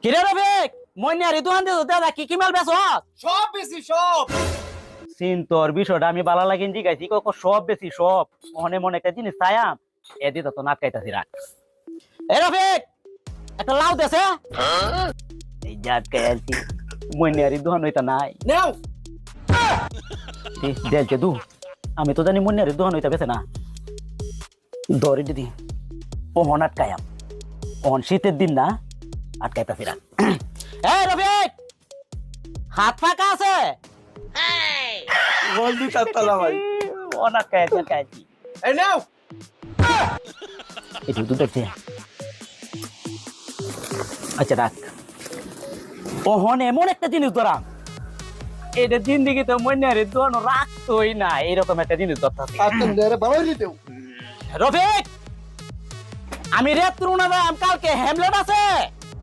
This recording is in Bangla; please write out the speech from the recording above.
কিরে রবিক মইনারি দোকান দিয়ে দাদা কি কি মাল বেচো? সব বেশি সব চিন্তর বিষয়টা আমি বালা লাগিন জিগাইছি সব বেশি সব মনে মনে একটা জিনিস চায়াম এদিকে তো নাটকাইতাছি রাখ। এ রবিক একটা লাউ দেছে এই জাটকাই আলছি মইনারি দোকান হইতা নাই নাও দেখছে দু আমি তো জানি মইনারি দোকান হইতা বেছে না দরি দিদি ওহন আটকায়াম ওহন শীতের দিন না আটকাইতাছি রাখ। এ রবিক হাত ফাঁকা আছে বলদি তাতলা ভাই অনেক কায়ছি এই নাও এই দুধ দেখছে আচ্ছা রাখ ওহন এমন একটা জিনিস ধরা এটা জিন্দিগি তো মনে রে দোনো রাখতোই না এরকম একটা জিনিস ধরতে আতন দেরে বাবাই দিতেও রফিক আমি রেত রুনা কালকে হ্যামলেট আছে